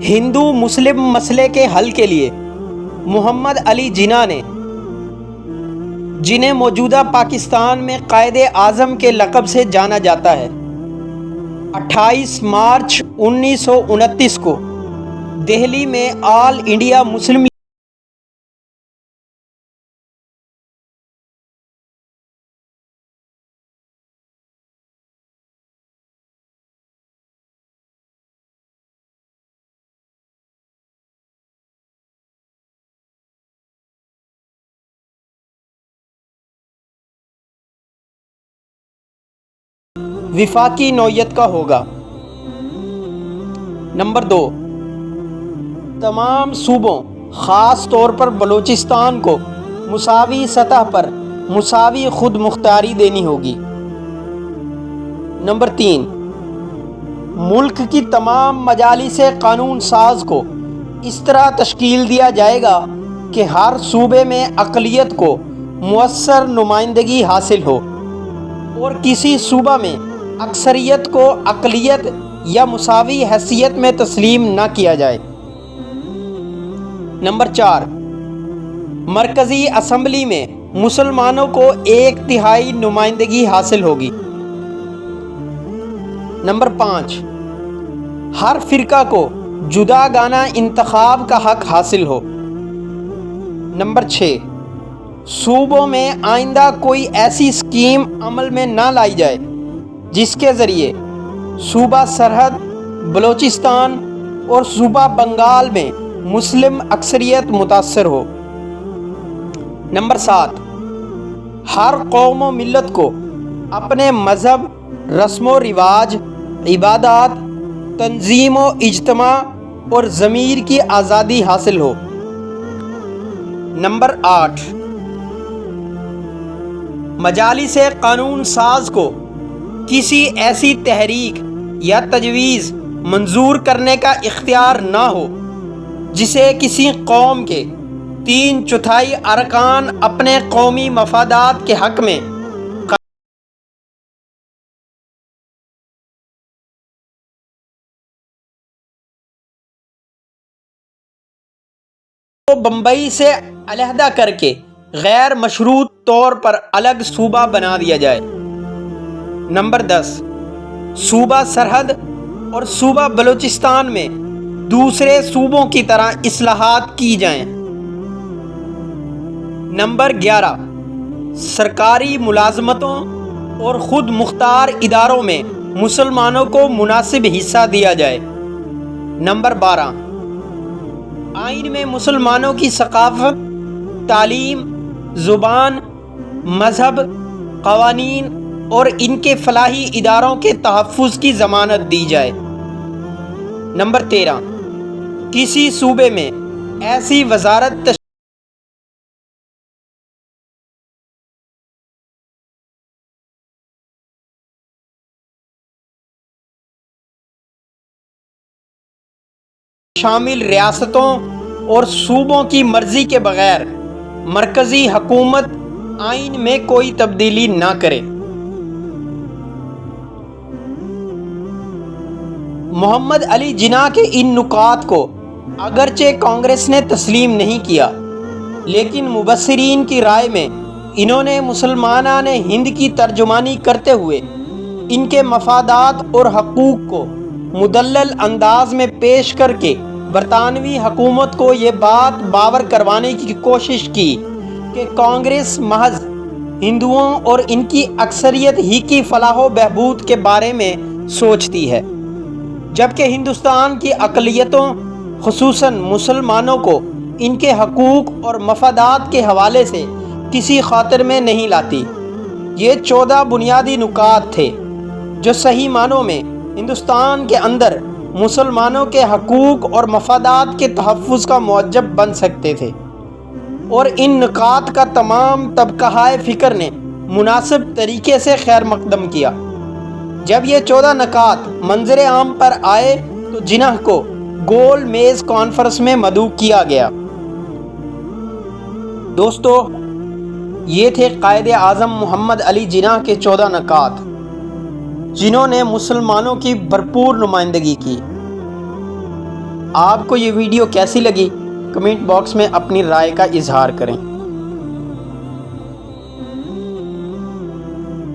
ہندو مسلم مسئلے کے حل کے لیے محمد علی جناح نے، جنہیں موجودہ پاکستان میں قائد اعظم کے لقب سے جانا جاتا ہے، 28 مارچ 1929 کو دہلی میں آل انڈیا مسلم وفاقی نوعیت کا ہوگا۔ نمبر 2، تمام صوبوں خاص طور پر بلوچستان کو مساوی سطح پر مساوی خود مختاری دینی ہوگی۔ نمبر 3، ملک کی تمام مجالس قانون ساز کو اس طرح تشکیل دیا جائے گا کہ ہر صوبے میں اقلیت کو مؤثر نمائندگی حاصل ہو اور کسی صوبہ میں اکثریت کو اقلیت یا مساوی حیثیت میں تسلیم نہ کیا جائے۔ نمبر 4، مرکزی اسمبلی میں مسلمانوں کو 1/3 نمائندگی حاصل ہوگی۔ نمبر 5، ہر فرقہ کو جداگانہ انتخاب کا حق حاصل ہو۔ نمبر 6، صوبوں میں آئندہ کوئی ایسی اسکیم عمل میں نہ لائی جائے جس کے ذریعے صوبہ سرحد بلوچستان اور صوبہ بنگال میں مسلم اکثریت متاثر ہو۔ نمبر 7، ہر قوم و ملت کو اپنے مذہب، رسم و رواج، عبادات، تنظیم و اجتماع اور ضمیر کی آزادی حاصل ہو۔ نمبر 8، مجالس قانون ساز کو کسی ایسی تحریک یا تجویز منظور کرنے کا اختیار نہ ہو جسے کسی قوم کے 3/4 ارکان اپنے قومی مفادات کے حق میں بمبئی سے علیحدہ کر کے غیر مشروط طور پر الگ صوبہ بنا دیا جائے۔ نمبر 10، صوبہ سرحد اور صوبہ بلوچستان میں دوسرے صوبوں کی طرح اصلاحات کی جائیں۔ نمبر 11، سرکاری ملازمتوں اور خود مختار اداروں میں مسلمانوں کو مناسب حصہ دیا جائے۔ نمبر 12، آئین میں مسلمانوں کی ثقافت، تعلیم، زبان، مذہب، قوانین اور ان کے فلاحی اداروں کے تحفظ کی ضمانت دی جائے۔ نمبر 13، کسی صوبے میں ایسی وزارت شامل ریاستوں اور صوبوں کی مرضی کے بغیر مرکزی حکومت آئین میں کوئی تبدیلی نہ کرے۔ محمد علی جناح کے ان نکات کو اگرچہ کانگریس نے تسلیم نہیں کیا، لیکن مبصرین کی رائے میں انہوں نے مسلمانان ہند کی ترجمانی کرتے ہوئے ان کے مفادات اور حقوق کو مدلل انداز میں پیش کر کے برطانوی حکومت کو یہ بات باور کروانے کی کوشش کی کہ کانگریس محض ہندوؤں اور ان کی اکثریت ہی کی فلاح و بہبود کے بارے میں سوچتی ہے، جبکہ ہندوستان کی اقلیتوں خصوصاً مسلمانوں کو ان کے حقوق اور مفادات کے حوالے سے کسی خاطر میں نہیں لاتی۔ یہ 14 بنیادی نکات تھے جو صحیح معنوں میں ہندوستان کے اندر مسلمانوں کے حقوق اور مفادات کے تحفظ کا موجب بن سکتے تھے، اور ان نکات کا تمام طبقہ فکر نے مناسب طریقے سے خیر مقدم کیا۔ جب یہ 14 نکات منظر عام پر آئے تو جناح کو گول میز کانفرنس میں مدعو کیا گیا۔ دوستو، یہ تھے قائد اعظم محمد علی جناح کے 14 نکات جنہوں نے مسلمانوں کی بھرپور نمائندگی کی۔ آپ کو یہ ویڈیو کیسی لگی؟ کمنٹ باکس میں اپنی رائے کا اظہار کریں۔